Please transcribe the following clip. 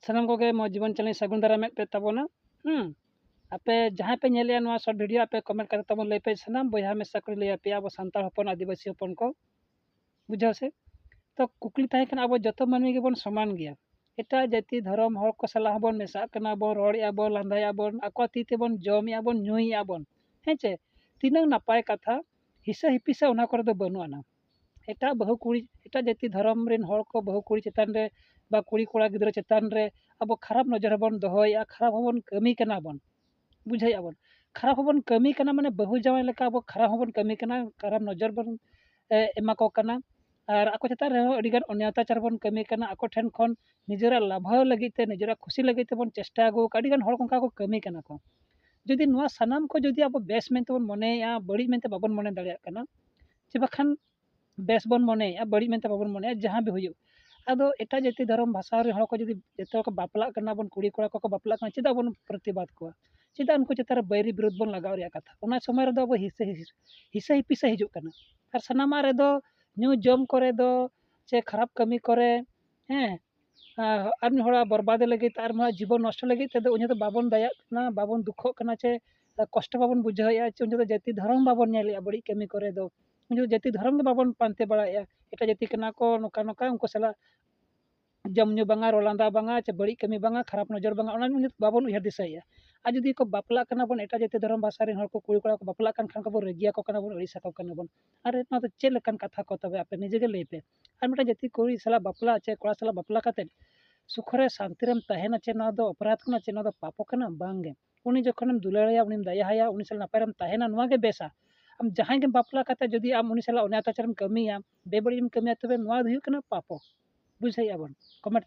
सानाम कोगे मो जीवन चैनल सगुन दारामेद पे ताबोना आपे जहाँ पे नेले नोआ शॉर्ट वीडियो आपे कमेंट करते ताबोन लई पे सानाम बोया मेसा को लई पे अब सानताड़ हपन आदिवासी हपन को बुझाव से तो कुकली ताहे कना अब जतो मानवी के बन समान गया एटा जाति धर्म हर को सलाह बन मेसा कना बन रोड़िया बन लांदाया बन आको तीते बन जमिया बन नुइया बन हेचे तीना नापाय कथा हिस्सा हिपिसा ओना कर दो बनुआना एटा बहु कुड़ी एटा जाति धर्म रेन हर को बहु कुड़ी चेतान रे बा कुड़ी कोड़ा गिद्रा चेतान रे अब खराब नजर बन दोहया खराब हबन कमी कना बन बुझाई आबन खराब हबन कमी कना माने बहु जावाय लेका अब खराब हबन कमी कना खराब नजर बन एमा को कना और आको चेतान रे अडिगान अन्याताचार बन कमी कना आको ठेन खन निजरा लाभाव लगी ते निजरा खुशी लगी ते बन चेष्टा गो अडिगान हर कोंका को कमी कना को जदि नुआ सनाम को जदि अब बेस मेनते बन मनेया बड़ी मेनते बाबन मने दाड़िया कना चे बखान बेस बन मनेया बड़ी मेनते बाबन मनेया जहाँ भी हुयु आदो एटा जाति धर्म भाषा रे हर को जदि जतो को बापला कना बन कुड़ी कोड़ा को बापला कना चेदा बन प्रतिबाद को चेदा उनको चेतार बैरी विरोध बन लगाव रे कथा ओना समय रे दो अब हिस्सा हिपिसा हिजुक कना और सनामा रे दो न्यू जम करे दो चे खराब कमी करे हैं आदमी हड़ा बर्बाद लगे तार मा जीवन नष्ट लगे ते उन तो बाबन दया ना बाबन दुखो कना चे कष्ट बाबन बुझाया चे उन जाति धर्म बाबन नेलिया बड़ी कमी करे दो उन जाति धर्म बाबन पानते बड़ाया एटा जाति कना को नोका नोका उनको सला जमनु बांगा रोलांदा बांगा चे बड़ी कमी बांगा खराब नजर बांगा ओना बाबन उहर दिसाया आ जदि को बापला कना बन एटा जाति धर्म भाषा रे हर को कुड़ी कोड़ा को बापला कन खान को रेगिया को कना बन अड़िसा को कना बन अरे ना तो चे लकन कथा को तबे आपे निजे के लेपे और मेटा जाति कुड़ी सला बापला चे कोड़ा सला बापला काते सुखरे शांतिरम तहना चे ना दो अपराध कना चे ना दो पापो कना बांगे उनी जखनम दुलाड़या उनी दयाया उनी सल नापायरम तहना नुआ के बेसा आम जहां के बापला काते जदि आम उनी सल अनाताचारम कमिया बेबड़ीम कमिया तबे नुआ हुयु कना पापो बुझाई आबन कमेंट